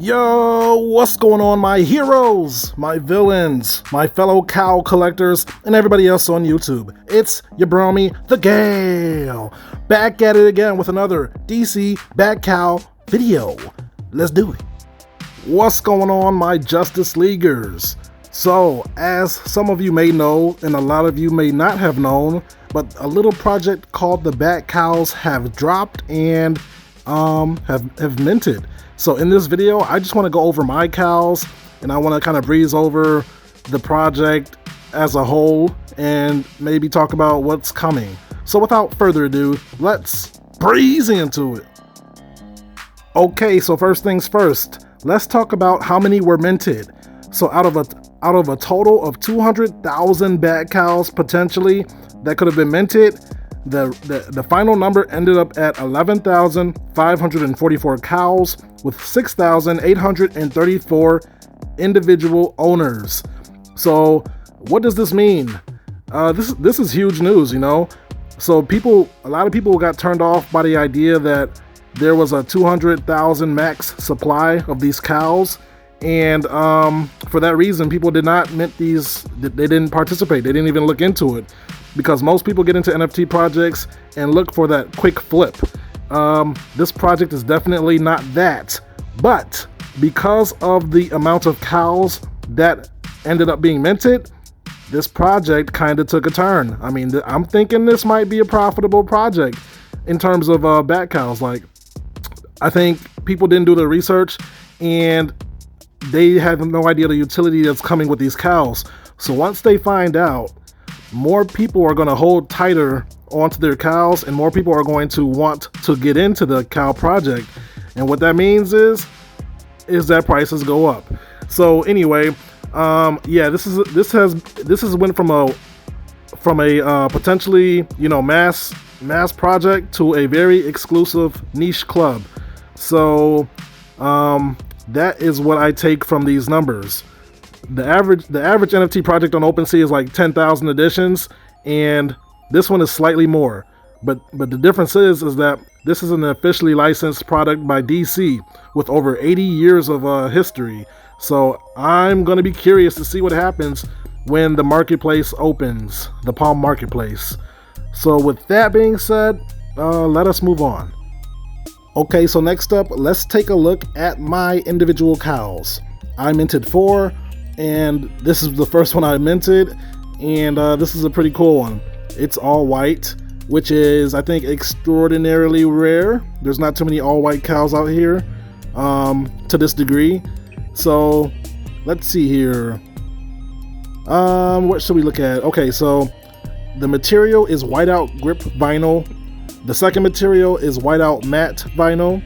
Yo, what's going on, my heroes, my villains, my fellow cow collectors, and everybody else on YouTube? It's your bromie, the Gale, back at it again with another DC Bat Cowl video. Let's do it. What's going on, my Justice Leaguers? So, as some of you may know, and a lot of you may not have known, but a little project called the Bat Cowls have dropped and have minted. So in this video, I just want to go over my cows, and I want to kind of breeze over the project as a whole and maybe talk about what's coming. So without further ado, let's breeze into it. Okay, so first things first, let's talk about how many were minted. So out of a total of 200,000 Bat Cowls potentially that could have been minted, the final number ended up at 11,544 cows with 6,834 individual owners. So what does this mean? This is huge news, you know. So a lot of people got turned off by the idea that there was a 200,000 max supply of these cows, and for that reason, people did not mint these. They didn't participate. They didn't even look into it, because most people get into NFT projects and look for that quick flip. This project is definitely not that, but because of the amount of cows that ended up being minted, this project kind of took a turn. I mean, I'm thinking this might be a profitable project in terms of Bat Cowls. Like, I think people didn't do the research and they had no idea the utility that's coming with these cows. So once they find out, more people are going to hold tighter onto their cows, and more people are going to want to get into the cow project. And what that means is that prices go up. So anyway, yeah, this has went from a potentially, you know, mass project to a very exclusive niche club. So that is what I take from these numbers. The average NFT project on OpenSea is like 10,000 editions, and this one is slightly more. But the difference is that this is an officially licensed product by DC with over 80 years of history. So I'm going to be curious to see what happens when the marketplace opens, the Palm Marketplace. So with that being said, let us move on. Okay, so next up, let's take a look at my individual cows. I minted 4, and this is the first one I minted, and this is a pretty cool one. It's all white, which is, I think, extraordinarily rare. There's not too many all white cows out here to this degree. So let's see here. What should we look at? Okay, so the material is whiteout grip vinyl. The second material is whiteout matte vinyl.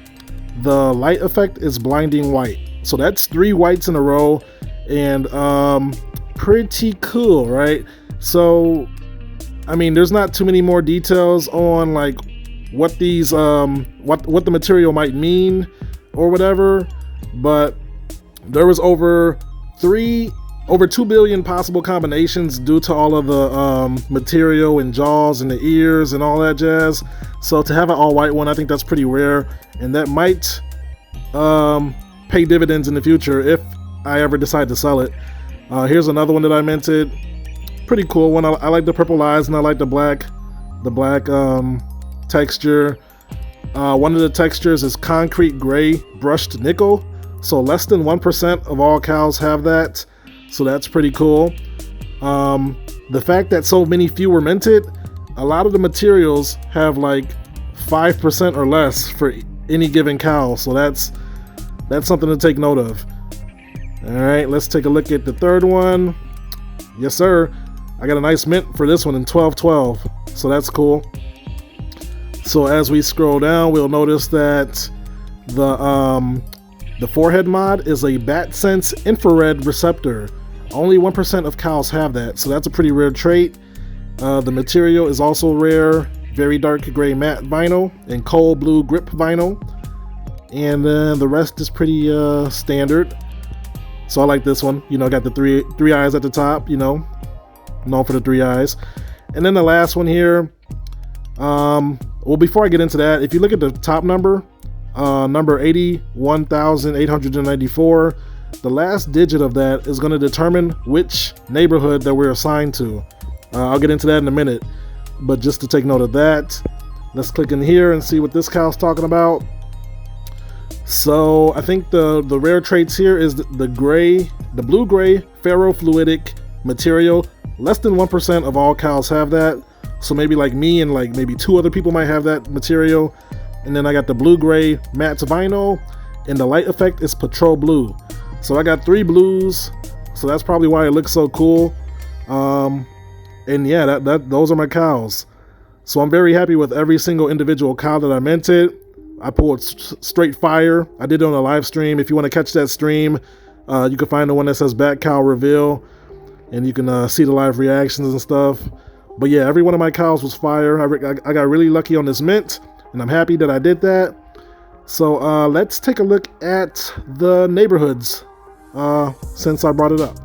The light effect is blinding white. So that's 3 whites in a row, and pretty cool, right? So I mean, there's not too many more details on like what these what the material might mean or whatever, but there was over 2 billion possible combinations due to all of the material and jaws and the ears and all that jazz. So to have an all white one, I think that's pretty rare, and that might pay dividends in the future if I ever decide to sell it. Here's another one that I minted. Pretty cool one. I like the purple eyes, and I like the black texture. One of the textures is concrete gray brushed nickel, so less than 1% of all cows have that, so that's pretty cool. The fact that so many few were minted, a lot of the materials have like 5% or less for any given cow, so that's something to take note of. All right, let's take a look at the third one. Yes, sir. I got a nice mint for this one in 1212, so that's cool. So as we scroll down, we'll notice that the forehead mod is a Bat Sense infrared receptor. Only 1% of cows have that, so that's a pretty rare trait. The material is also rare, very dark gray matte vinyl and cold blue grip vinyl, and then the rest is pretty standard. So I like this one. You know, got the three eyes at the top, you know, known for the 3 eyes. And then the last one here, well, before I get into that, if you look at the top number, number 81,894. The last digit of that is going to determine which neighborhood that we're assigned to. I'll get into that in a minute, but just to take note of that, let's click in here and see what this cow's talking about. So I think the rare traits here is the blue-gray ferrofluidic material. Less than 1% of all cows have that. So maybe like me and like maybe 2 other people might have that material. And then I got the blue-gray matte vinyl, and the light effect is patrol blue. So I got 3 blues, so that's probably why it looks so cool. And yeah, those are my cows. So I'm very happy with every single individual cow that I minted. I pulled straight fire. I did it on a live stream. If you want to catch that stream, you can find the one that says Bat Cowl reveal, and you can see the live reactions and stuff. But yeah, every one of my cows was fire. I got really lucky on this mint, and I'm happy that I did that. So let's take a look at the neighborhoods since I brought it up.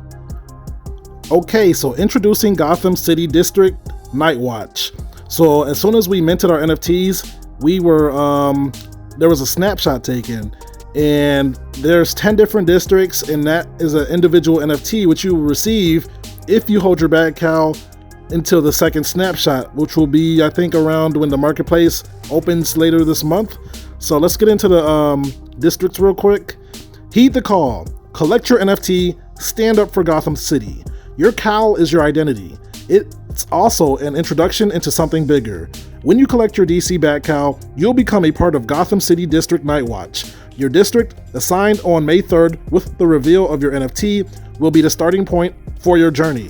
Okay, so introducing Gotham City District Night Watch. So as soon as we minted our NFTs, we were there was a snapshot taken, and there's 10 different districts, and that is an individual NFT which you will receive if you hold your Bat Cowl until the second snapshot, which will be, I think, around when the marketplace opens later this month. So let's get into the districts real quick. Heed the call. Collect your NFT. Stand up for Gotham City. Your cowl is your identity. It's also an introduction into something bigger. When you collect your DC Bat Cowl, you'll become a part of Gotham City District Night Watch. Your district, assigned on May 3rd with the reveal of your NFT, will be the starting point for your journey.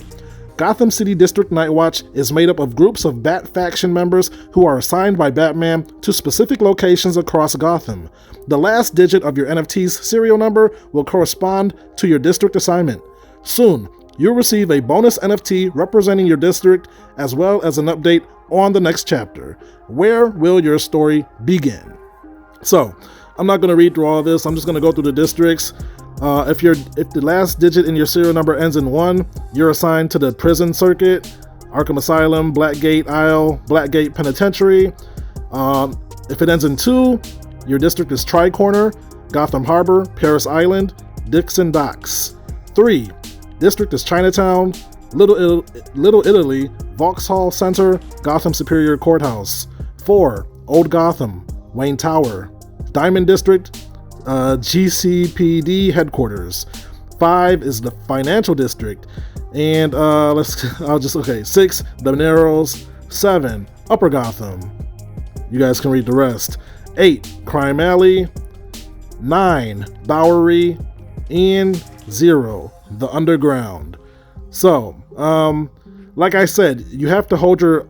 Gotham City District Night Watch is made up of groups of Bat faction members who are assigned by Batman to specific locations across Gotham. The last digit of your NFT's serial number will correspond to your district assignment. Soon, you'll receive a bonus NFT representing your district, as well as an update on the next chapter. Where will your story begin? So, I'm not going to read through all of this. I'm just going to go through the districts. If the last digit in your serial number ends in 1, you're assigned to the prison circuit, Arkham Asylum, Blackgate Isle, Blackgate Penitentiary. If it ends in 2, your district is Tri-Corner, Gotham Harbor, Paris Island, Dixon Docks. 3, district is Chinatown, Little Italy, Vauxhall Center, Gotham Superior Courthouse. 4, Old Gotham, Wayne Tower. Diamond District, GCPD headquarters. 5 is the Financial District, and 6, the Narrows. 7, Upper Gotham. You guys can read the rest. 8, Crime Alley. 9, Bowery, and 0, the Underground. So, like I said, you have to hold your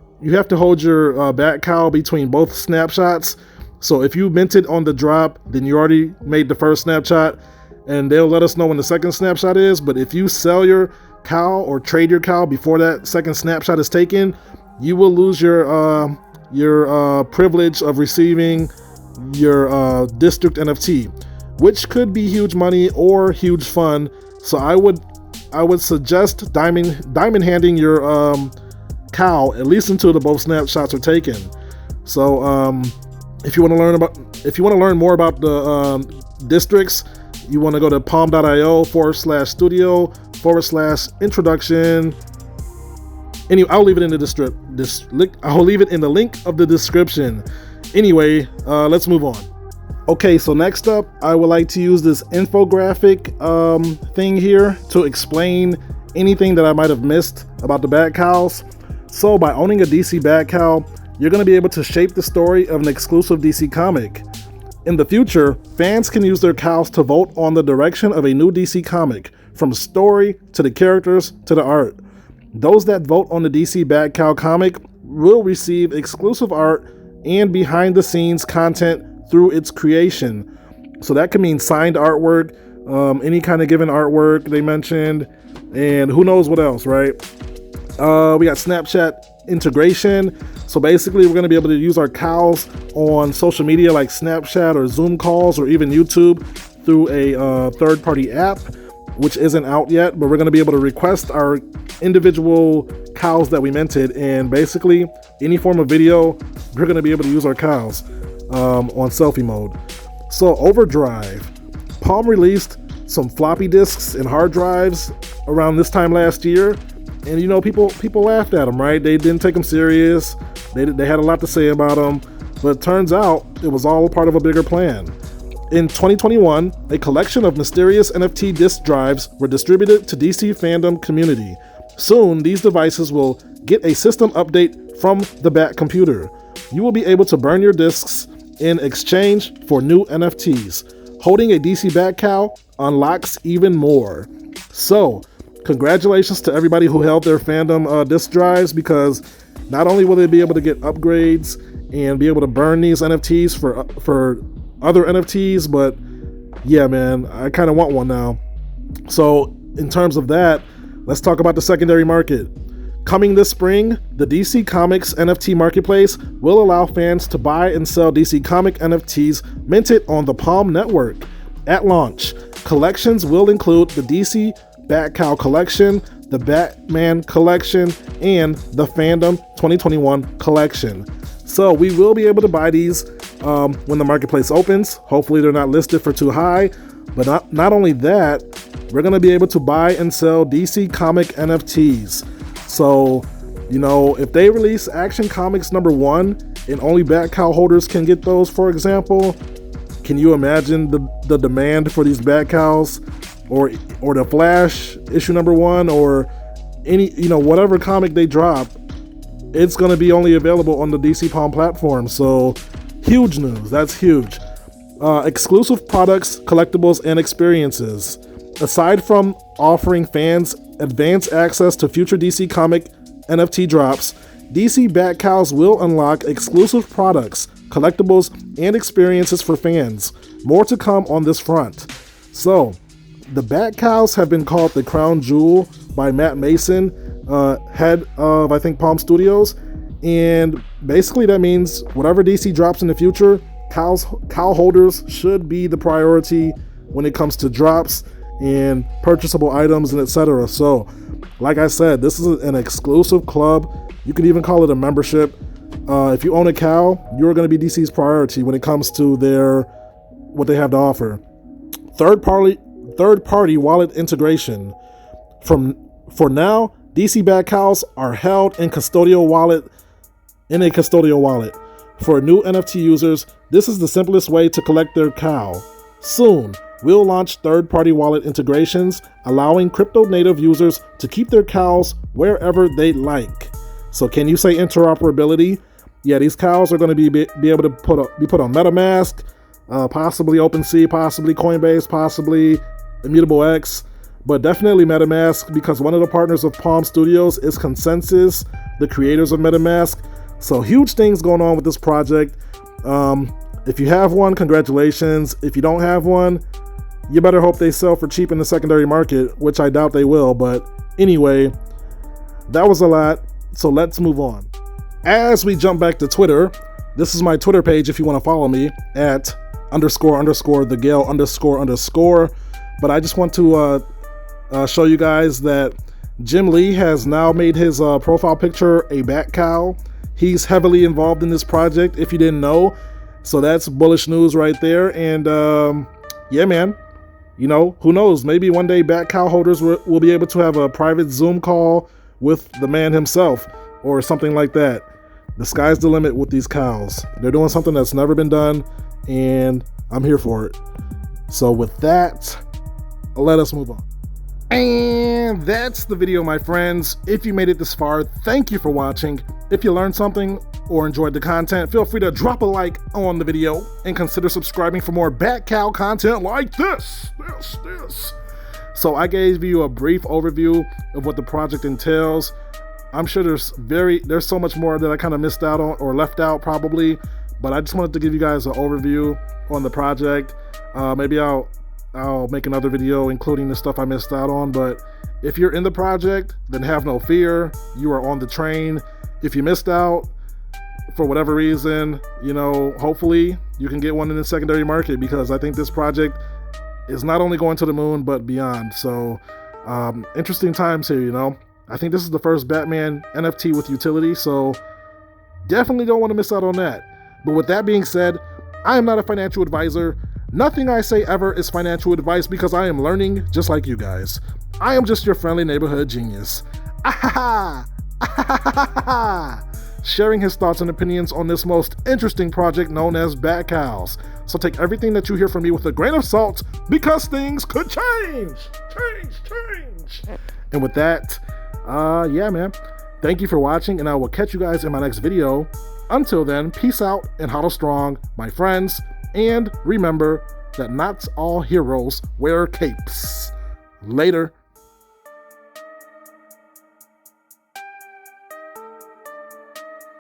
Bat Cowl between both snapshots. So if you minted on the drop, then you already made the first snapshot, and they'll let us know when the second snapshot is. But if you sell your cowl or trade your cowl before that second snapshot is taken, you will lose your privilege of receiving your district NFT, which could be huge money or huge fun. So I would suggest diamond handing your cowl at least until the both snapshots are taken. So if you want to learn more about the districts, you want to go to palm.io/studio/introduction. Anyway, I'll leave it in the link of the description. Anyway, let's move on. Okay, so next up, I would like to use this infographic thing here to explain anything that I might have missed about the Bat Cowls. So by owning a DC Bat Cowl, you're going to be able to shape the story of an exclusive DC comic. In the future, fans can use their cows to vote on the direction of a new DC comic, from story to the characters to the art. Those that vote on the DC Bat Cowl comic will receive exclusive art and behind-the-scenes content through its creation. So that could mean signed artwork, any kind of given artwork they mentioned, and who knows what else, right? We got Snapchat integration. So basically, we're going to be able to use our cows on social media like Snapchat or Zoom calls or even YouTube through a third-party app, which isn't out yet, but we're going to be able to request our individual cows that we minted, and basically any form of video, we're going to be able to use our cows on selfie mode. So Overdrive. Palm released some floppy disks and hard drives around this time last year, and you know, people laughed at them, right? They didn't take them serious. They had a lot to say about them, but it turns out it was all part of a bigger plan. In 2021, a collection of mysterious NFT disk drives were distributed to DC fandom community. Soon, these devices will get a system update from the Bat computer. You will be able to burn your disks in exchange for new NFTs. Holding a DC Bat Cowl unlocks even more. So, congratulations to everybody who held their fandom disk drives, because not only will they be able to get upgrades and be able to burn these NFTs for other NFTs, but yeah, man, I kind of want one now. So in terms of that, let's talk about the secondary market. Coming this spring, the DC Comics NFT marketplace will allow fans to buy and sell DC Comic NFTs minted on the Palm network. At launch, collections will include the DC Bat Cowl collection, the Batman collection, and the Fandom 2021 collection. So we will be able to buy these when the marketplace opens. Hopefully they're not listed for too high, but not only that, we're going to be able to buy and sell DC Comic NFTs. So, you know, if they release Action Comics #1 and only Bat Cowl holders can get those, for example, can you imagine the demand for these Bat Cowls, or the Flash issue #1, or any, you know, whatever comic they drop? It's going to be only available on the DC Palm platform. So huge news. That's huge. Exclusive products, collectibles, and experiences. Aside from offering fans advanced access to future DC Comic NFT drops, DC Bat Cowls will unlock exclusive products, collectibles, and experiences for fans. More to come on this front. So, the Bat Cowls have been called the crown jewel by Matt Mason, head of, I think, Palm Studios. And basically that means whatever DC drops in the future, cowl holders should be the priority when it comes to drops and purchasable items and etc. So, like I said, this is an exclusive club. You could even call it a membership. If you own a cowl, you're going to be DC's priority when it comes to what they have to offer. Third party wallet integration. For now, DC Bat Cowls are held in a custodial wallet. For new NFT users, this is the simplest way to collect their cowl. Soon, we'll launch third-party wallet integrations, allowing crypto-native users to keep their cowls wherever they like. So can you say interoperability? Yeah, these cowls are going to be able to be put on MetaMask, possibly OpenSea, possibly Coinbase, possibly Immutable X, but definitely MetaMask, because one of the partners of Palm Studios is Consensus, the creators of MetaMask. So huge things going on with this project. If you have one, congratulations. If you don't have one, you better hope they sell for cheap in the secondary market, which I doubt they will. But anyway, that was a lot. So let's move on. As we jump back to Twitter, this is my Twitter page if you want to follow me at __the_Gale__. But I just want to show you guys that Jim Lee has now made his profile picture a Bat Cowl. He's heavily involved in this project, if you didn't know. So that's bullish news right there. And yeah, man, you know, who knows? Maybe one day Bat Cowl holders will be able to have a private Zoom call with the man himself or something like that. The sky's the limit with these cowls. They're doing something that's never been done, and I'm here for it. So with that, let us move on. And that's the video, my friends. If you made it this far, thank you for watching. If you learned something or enjoyed the content, feel free to drop a like on the video and consider subscribing for more Bat Cowl content like this. So I gave you a brief overview of what the project entails. I'm sure there's so much more that I kind of missed out on or left out probably, but I just wanted to give you guys an overview on the project. Maybe I'll make another video including the stuff I missed out on, but if you're in the project, then have no fear. You are on the train. If you missed out for whatever reason, you know, hopefully you can get one in the secondary market, because I think this project is not only going to the moon, but beyond. So interesting times here, you know. I think this is the first Batman NFT with utility, so definitely don't want to miss out on that. But with that being said, I am not a financial advisor, Nothing I say ever is financial advice because I am learning just like you guys. I am just your friendly neighborhood genius. Ahaha! Ahaha! Sharing his thoughts and opinions on this most interesting project known as Bat Cowls. So take everything that you hear from me with a grain of salt because things could change! Change! And with that, yeah, man. Thank you for watching, and I will catch you guys in my next video. Until then, peace out and hodl strong, my friends. And remember that not all heroes wear capes. Later.